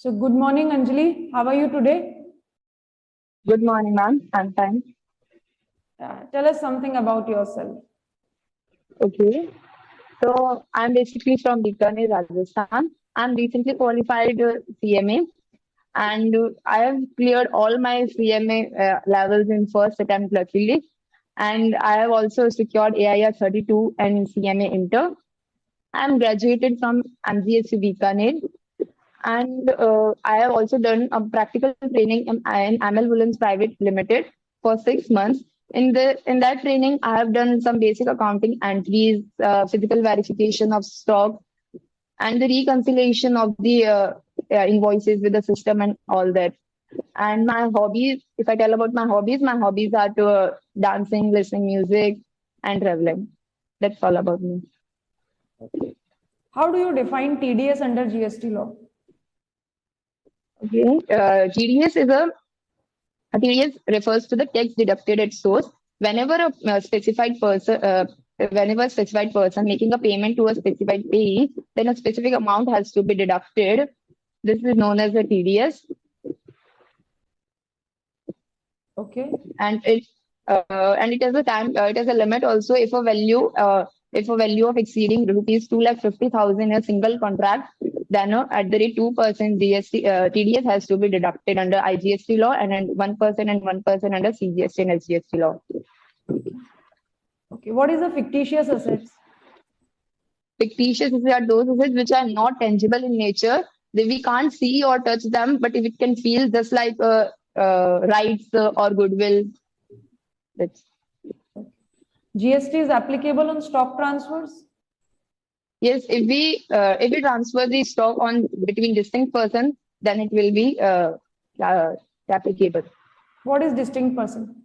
So good morning, Anjali. How are you today? Good morning, ma'am. I'm fine. Tell us something about yourself. Okay. So I'm basically from Bikaner, Rajasthan. I'm recently qualified CMA and I have cleared all my CMA levels in first attempt luckily. And I have also secured AIR 32 and CMA Inter. I'm graduated from MGSU Bikaner and I have also done a practical training in ML Woolens Private Limited for 6 months. In that training, I have done some basic accounting entries, physical verification of stock, and the reconciliation of the invoices with the system and all that. And my hobbies, if I tell about my hobbies are to dancing, listening music, and traveling. That's all about me. How do you define TDS under GST law? Okay, TDS refers to the tax deducted at source. Whenever whenever a specified person making a payment to a specified payee, then a specific amount has to be deducted. This is known as a TDS, Okay. and it has a time. It has a limit also. If a value of exceeding rupees 2,50,000 in a single contract, then at the rate 2% GST TDS has to be deducted under IGST law and 1% and 1% under CGST and SGST law. Okay. What is a fictitious assets? Fictitious assets are those assets which are not tangible in nature. We can't see or touch them, but if it can feel just like rights or goodwill. That's GST is applicable on stock transfers? yes. If we transfer the stock on between distinct persons, then it will be applicable. What is distinct person?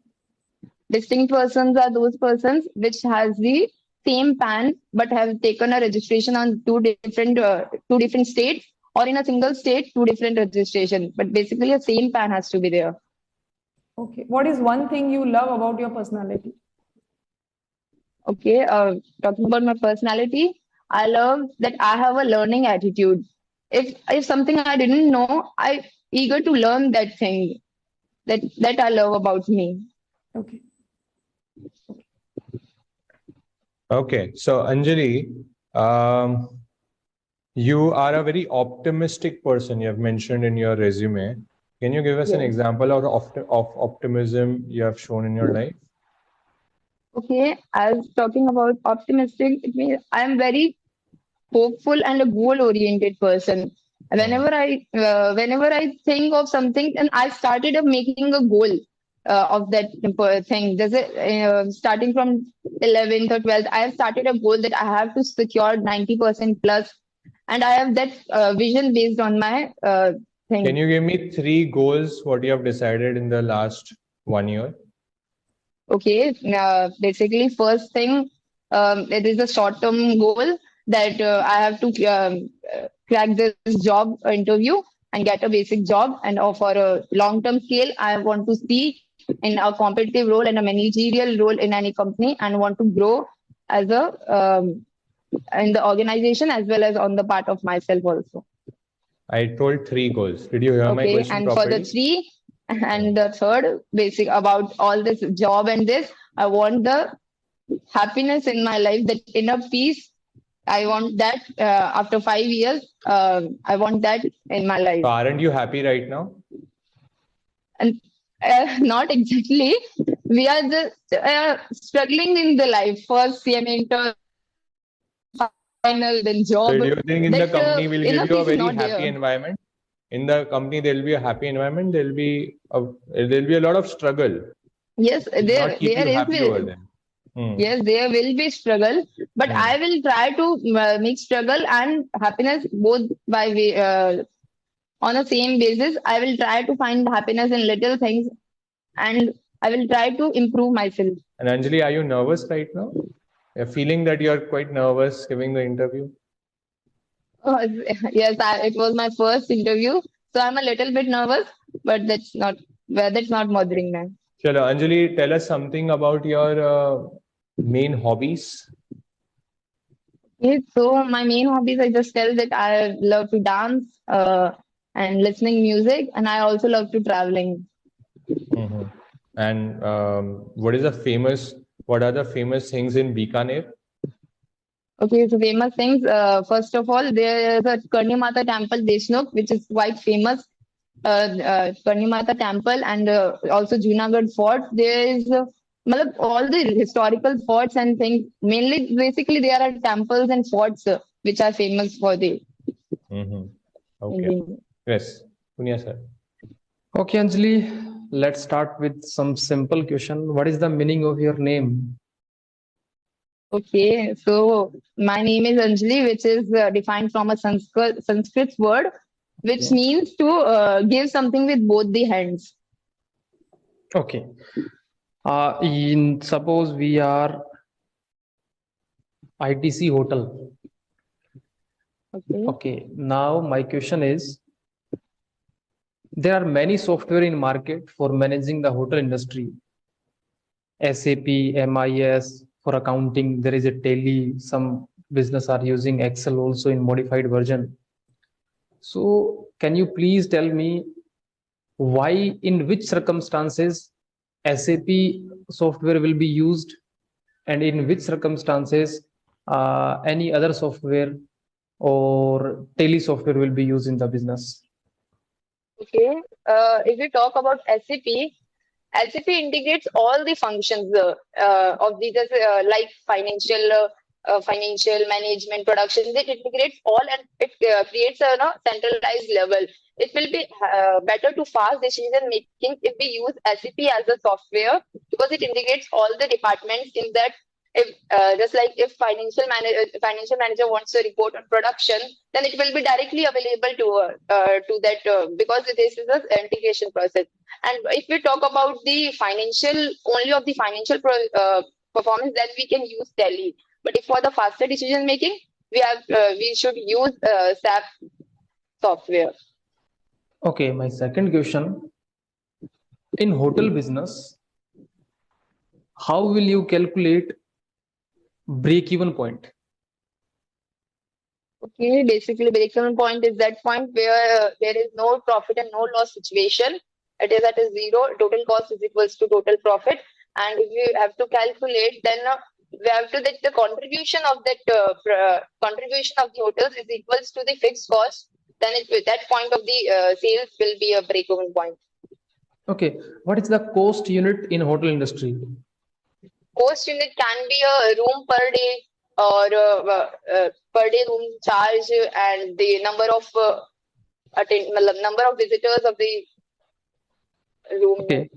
Distinct persons are those persons which has the same PAN but have taken a registration on two different states, or in a single state, two different registration. But basically, a same PAN has to be there. Okay. What is one thing you love about your personality? Okay, talking about my personality, I love that I have a learning attitude. If something I didn't know, I eager to learn that thing. That I love about me. Okay. Okay, so Anjali, you are a very optimistic person. You have mentioned in your resume. Can you give us an Yes. example of optimism you have shown in your life? Okay, as talking about optimistic, it means I'm very hopeful and a goal-oriented person. Whenever I think of something, and I started of making a goal of that thing. Does it starting from 11th or 12th? I have started a goal that I have to secure 90% plus, and I have that vision based on my thing. Can you give me 3 goals, what you have decided in the last 1 year? Okay, basically, first thing, it is a short-term goal that I have to crack this job interview and get a basic job. And for a long-term scale, I want to see in a competitive role and a managerial role in any company, and want to grow as a in the organization as well as on the part of myself also. I told 3 goals. Did you hear my Okay, question and properly? for the three and the third, basic about all this job and this, I want the happiness in my life, that inner peace. I want that after 5 years. I want that in my life. So aren't you happy right now? And not exactly. We are just struggling in the life. First, CMA inter, final, then job. So do you think in the That company will inner give you a peace is very not happy there. environment? In the company, there will be a happy environment. There will be a lot of struggle. Yes, It will there not keep there you is. happy over there. Yes, there will be struggle, but Hmm. I will try to make struggle and happiness both by way, on a same basis. I will try to find happiness in little things, and I will try to improve myself. And Anjali, are you nervous right now? You're feeling that you're quite nervous giving the interview? Yes, it was my first interview, so I'm a little bit nervous, but that's not bothering me. Chalo, Anjali, tell us something about your main hobbies. Okay, so my main hobbies, I just tell that I love to dance, and listening music, and I also love to traveling. Mhm. And what are the famous things in Bikaner? Okay, so famous things. First of all, there is a Karni Mata temple, Deshnuk, which is quite famous. Karni Mata temple, and also Junagadh fort. There is all the historical forts and things. Mainly, basically, there are temples and forts which are famous for the Mhm. Okay. Indian. Yes. Punya sir. Okay, Anjali, let's start with some simple question. What is the meaning of your name? Okay, so my name is Anjali, which is defined from a Sanskrit word, which Okay. means to give something with both the hands. Okay. Suppose we are ITC hotel. Okay. Okay. Now my question is, there are many software in market for managing the hotel industry. SAP, MIS for accounting. There is a Tally. Some business are using Excel also in modified version. So can you please tell me why, in which circumstances SAP software will be used, and in which circumstances any other software or Tally software will be used in the business? Okay. If we talk about SAP, SAP integrates all the functions of these, like financial management, production. It integrates all, and it creates a centralized level. It will be better to fast decision making if we use SAP as a software, because it integrates all the departments in that. If just like if financial manager wants a report on production, then it will be directly available to that, because this is an integration process. And if we talk about the financial performance, then we can use Tally. But if for the faster decision making, we should use SAP software. Okay, my second question, in hotel business, how will you calculate break-even point? Okay, basically, break-even point is that point where there is no profit and no loss situation. It is at a zero. Total cost is equals to total profit. And if you have to calculate, then we have to that the contribution of contribution of the hotels is equals to the fixed cost. Then that point of the sales will be a break-even point. Okay, what is the cost unit in hotel industry? Cost unit can be a room per day, or per day room charge, and the number of number of visitors of the room. Okay,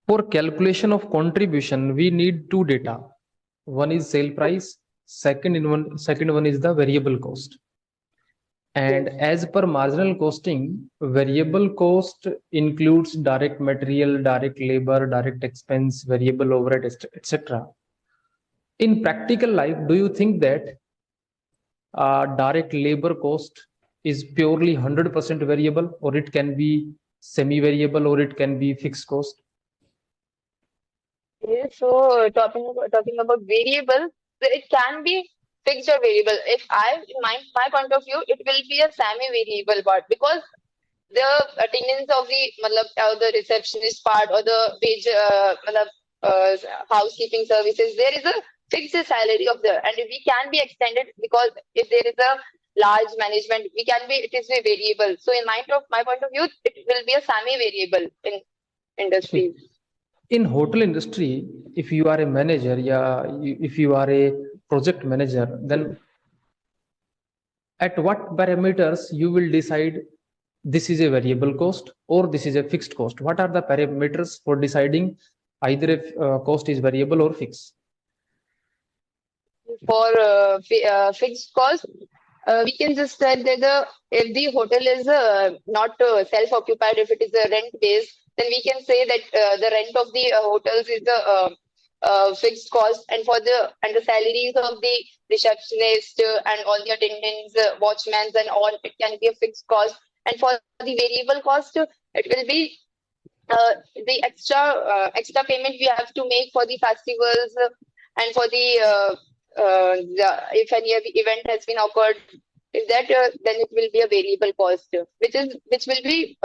for calculation of contribution, we need two data. One is sale price, second one is the variable cost. And as per marginal costing, variable cost includes direct material, direct labor, direct expense, variable overhead, etc. In practical life, do you think that direct labor cost is purely 100% variable, or it can be semi-variable, or it can be fixed cost? Okay, so talking about variable, so it can be fixed or variable. If in my point of view, it will be a semi-variable part, because the attendance of the receptionist part, or the wage, housekeeping services, there is a fixed salary of the, and we can be extended, because if there is a large management, it is a variable. So in my point of view, it will be a semi-variable in industries. In hotel industry, if you are a manager, if you are a project manager, then at what parameters you will decide this is a variable cost or this is a fixed cost? What are the parameters for deciding either if cost is variable or fixed? For fixed cost, we can just say that if the hotel is not self-occupied, if it is a rent-based, then we can say that the rent of the hotels is a fixed cost, and the salaries of the receptionist and all the attendants, watchmen, and all, it can be a fixed cost. And for the variable cost, it will be the extra payment we have to make for the festivals, and for if any event has been occurred, If that, then it will be a variable cost, which will be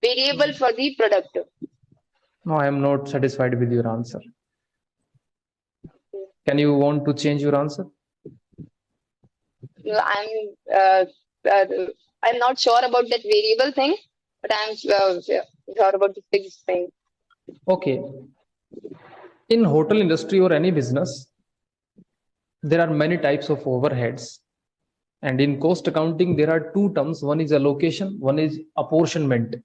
variable for the product. No, I am not satisfied with your answer. Can you want to change your answer? I'm not sure about that variable thing, but I'm sure about the fixed thing. Okay. In hotel industry or any business, there are many types of overheads. And in cost accounting, there are two terms. One is allocation, one is apportionment.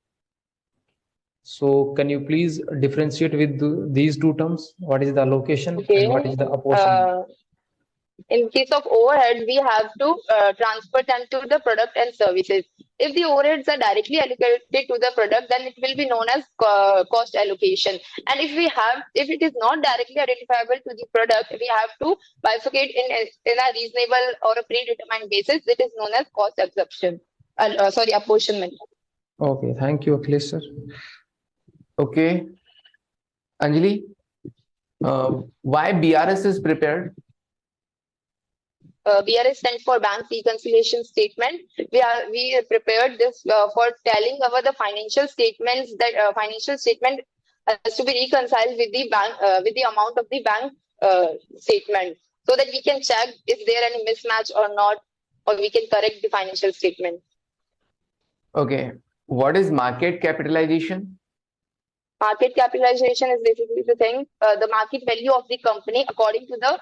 So can you please differentiate with these two terms? What is the allocation Okay. and what is the apportionment? In case of overheads, we have to transfer them to the product and services. If the overheads are directly allocated to the product, then it will be known as cost allocation. And if it is not directly identifiable to the product, we have to bifurcate in a reasonable or a predetermined basis. It is known as cost absorption. Apportionment. Okay, thank you, Akhilesh sir. Okay. Anjali, why BRS is prepared? BRS stands for Bank Reconciliation Statement. We prepared this for telling over the financial statements that financial statement has to be reconciled with the bank with the amount of the bank statement, so that we can check is there any mismatch or not, or we can correct the financial statement. Okay. What is market capitalization? Market capitalization is basically the thing, the market value of the company according to the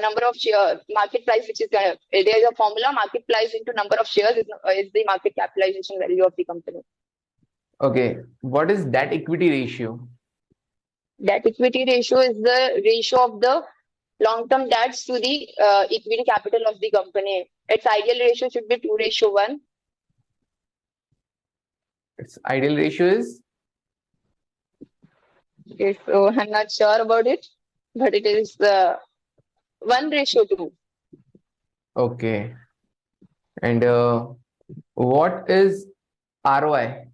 number of share market price, which is there is a formula. Market price into number of shares is the market capitalization value of the company. Okay. What is debt equity ratio? Debt equity ratio is the ratio of the long-term debts to the equity capital of the company. Its ideal ratio should be 2:1. Its ideal ratio is? Okay, so I'm not sure about it, but it is 1:2. Okay. And what is ROI?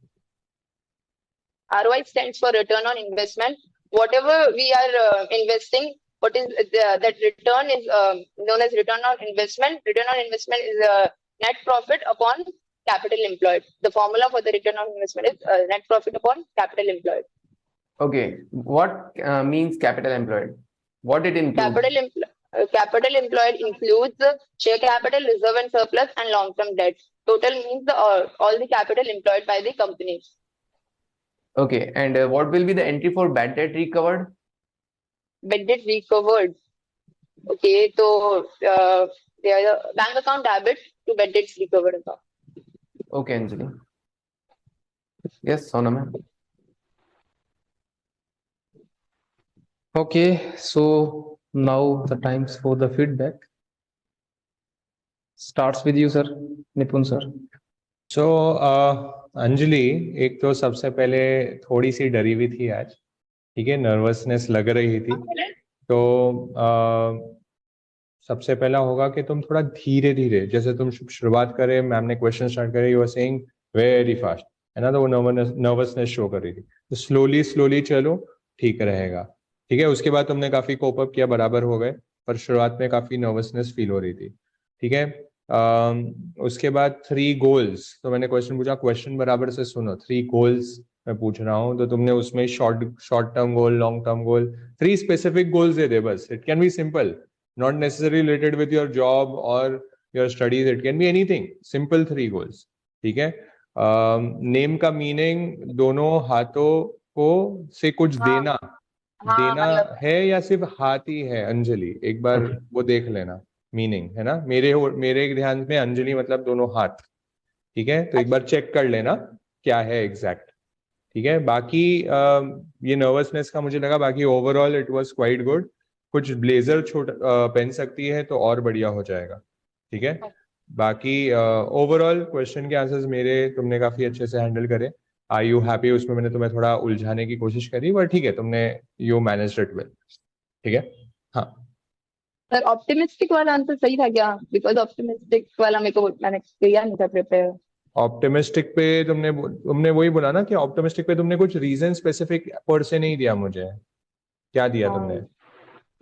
ROI stands for return on investment. Whatever we are investing, what is that return is known as return on investment. Return on investment is net profit upon capital employed. The formula for the return on investment is net profit upon capital employed. Okay. What means capital employed? What it includes? Capital employed includes share capital, reserve and surplus, and long-term debt. Total means all the capital employed by the company. Okay. And what will be the entry for bad debt recovered? Bad debt recovered. Okay, so there is a bank account debit to bad debts recovered. Okay, Anjali. Yes, Sona ma'am. Okay, so now the times for the feedback. Starts with you, sir, Nipun sir. So Anjali, एक तो सबसे पहले थोड़ी सी डरी हुई थी आज, ठीक है, नर्वसनेस लग रही थी, तो सबसे पहला होगा कि तुम थोड़ा धीरे धीरे, जैसे तुम शुरुआत करे, मैम ने क्वेश्चन स्टार्ट करे, you are saying very fast, है ना, तो वो नर्वसनेस शो कर रही थी, तो स्लोली चलो, ठीक रहेगा, ठीक है। उसके बाद तुमने काफी कोप अप किया, बराबर हो गए, पर शुरुआत में काफी नर्वसनेस फील हो रही थी, ठीक है। उसके बाद 3 गोल्स, तो मैंने क्वेश्चन पूछा, क्वेश्चन बराबर से सुनो, 3 गोल्स मैं पूछ रहा हूँ, तो तुमने उसमें short term goal, long term goal, 3 specific goals दे दे बस। It can be simple, not necessarily related with your job or your studies, it can be anything, simple 3 goals, ठीक है। नेम का मीनिंग दोनों हाथों को से कुछ देना मतलब है या सिर्फ हाथ ही है? अंजलि, एक बार वो देख लेना मीनिंग, है ना, मेरे ध्यान में अंजलि मतलब दोनों हाथ, ठीक है, तो एक बार चेक कर लेना क्या है एग्जैक्ट, ठीक है। बाकी ये नर्वसनेस का मुझे लगा, बाकी overall it was quite good. कुछ ब्लेजर पहन सकती है तो और बढ़िया हो जाएगा, ठीक है। बाकी ओवरऑल क्वेश्चन के आंसर्स मेरे तुमने काफी अच्छे से हैंडल करे। Are you happy? उसमें मैंने तुम्हें थोड़ा उलझाने की कोशिश करी, पर ठीक है, तुमने यू मैनेज्ड इट वेल, ठीक है। हाँ सर, ऑप्टिमिस्टिक वाला आंसर सही था क्या? बिकॉज ऑप्टिमिस्टिक वाला मैंने किया नहीं था प्रिपेयर। ऑप्टिमिस्टिक पे तुमने वही बोला ना कि ऑप्टिमिस्टिक पे तुमने कुछ रीजन स्पेसिफिक पर से नहीं दिया मुझे, क्या दिया तुमने?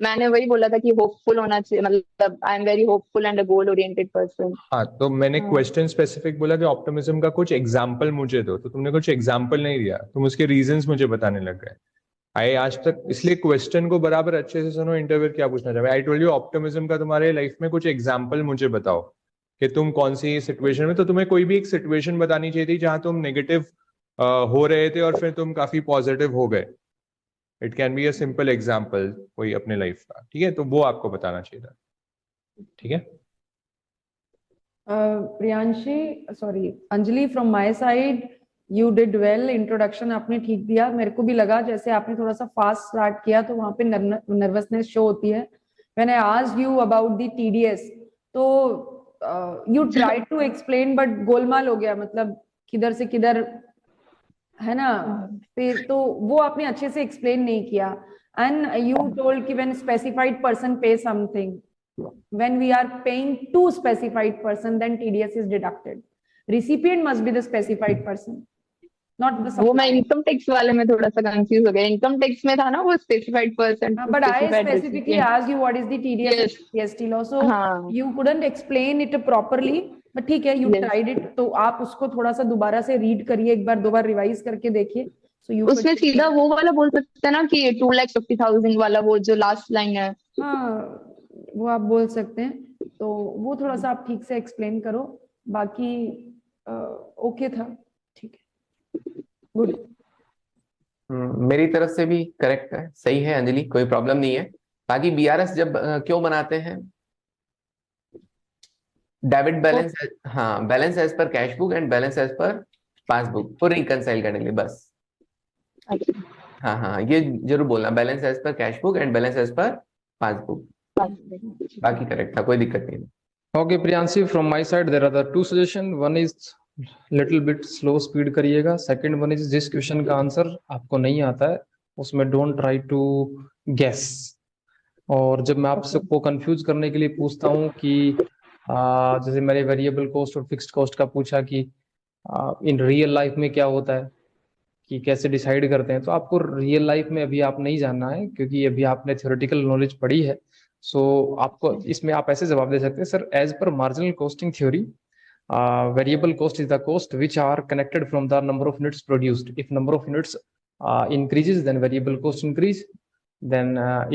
मैंने वही बोला था कि होपफुल होना चाहिए, मतलब I am very hopeful and a goal oriented person. हाँ, तो मैंने हाँ। क्वेश्चन स्पेसिफिक बोला कि ऑप्टिमिज्म का कुछ एग्जाम्पल मुझे दो, तो तुमने कुछ एग्जाम्पल नहीं दिया, तुम उसके रीजंस मुझे बताने लग गए। आई आज तक इसलिए क्वेश्चन को बराबर अच्छे से सुनो, इंटरव्यू क्या पूछना चाहे। आई टोल्ड यू ऑप्टिमिज्म का तुम्हारे लाइफ में कुछ एग्जाम्पल मुझे बताओ कि तुम कौन सी सिचुएशन में, तो तुम्हें कोई भी एक सिचुएशन बतानी चाहिए थी जहां तुम नेगेटिव हो रहे थे और फिर तुम काफी पॉजिटिव हो गए। It can be a simple example कोई अपने लाइफ का, ठीक है, तो वो आपको बताना चाहिए था, ठीक है। Priyanshi, sorry Anjali, from my side you did well. Introduction आपने ठीक दिया। मेरे को भी लगा जैसे आपने थोड़ा सा फास्ट स्टार्ट किया तो वहां पे नर्वसनेस शो होती है। When I asked you about the TDS, तो you try to explain but गोलमाल हो गया, मतलब किधर से किधर, है ना। फिर तो वो आपने अच्छे से एक्सप्लेन नहीं किया। एंड यू टोल्ड कि व्हेन स्पेसिफाइड पर्सन पे something, when we are paying to specified person, then TDS is deducted. Recipient must be the specified person, not the वो मैं supplier. इनकम टैक्स वाले में थोड़ा सा कंफ्यूज हो गया। इनकम टैक्स में था ना वो specified person, But I specifically asked you what is the TDS Yes. and GST law, so हाँ। you couldn't explain it properly. But ठीक है, you Yes. tried it, तो आप उसको थोड़ा सा दोबारा से रीड करिए, एक बार दो बार रिवाइज करके देखिए। So you उसमें could- सीधा वो वाला बोल सकते हैं ना कि 2,50,000 वाला, वो जो लास्ट लाइन है। हाँ, वो आप बोल सकते हैं। तो वो थोड़ा सा आप ठीक से एक्सप्लेन करो, बाकी ओके था, ठीक है, गुड। मेरी तरफ से भी करेक्ट है, सही है अंजलि, कोई प्रॉब्लम नहीं है। बाकी बीआरएस जब क्यों बनाते हैं? डेबिट बैलेंस, हाँ, balance as per cash book and balance as per passbook को रिकंसाइल करने के लिए, बस। अच्छा। हाँ हाँ, ये जरूर बोलना, balance as per cash book and balance as per passbook. बाकी करेक्ट था, कोई दिक्कत नहीं। Okay, Priyanshi, from my side, there are the two suggestions. One is little bit slow speed करिएगा. Second one is जिस क्वेश्चन का answer आपको नहीं आता है उसमें don't try to guess. और जब मैं आप सबको कंफ्यूज करने के लिए पूछता हूँ कि जैसे मैंने वेरिएबल कॉस्ट और फिक्स्ड कॉस्ट का पूछा कि इन रियल लाइफ में क्या होता है, कि कैसे डिसाइड करते हैं, तो आपको रियल लाइफ में अभी आप नहीं जानना है क्योंकि अभी आपने थ्योरेटिकल नॉलेज पढ़ी है। सो आपको इसमें आप ऐसे जवाब दे सकते हैं, sir as per marginal costing theory variable cost is the cost which are connected from the number of units produced. If number of units increases then variable cost increase, then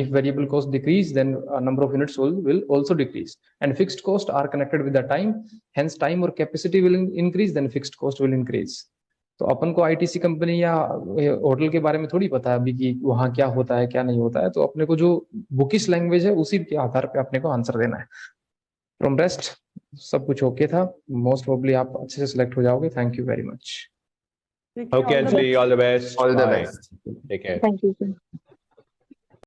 if variable cost decrease then number of units will also decrease, and fixed cost are connected with the time, hence time or capacity will increase then fixed cost will increase. तो अपन को ITC company या hotel के बारे में थोड़ी पता है अभी कि वहाँ क्या होता है क्या नहीं होता है, तो अपने को जो बुकिश लैंग्वेज है उसी के आधार पे अपने को आंसर देना है। फ्रॉम रेस्ट सब कुछ ओके था, मोस्ट प्रोबेबली आप अच्छे से सिलेक्ट हो जाओगे। Thank you very much. Okay, Anjali, all the best. All the Bye. Best. Take care. Thank you sir.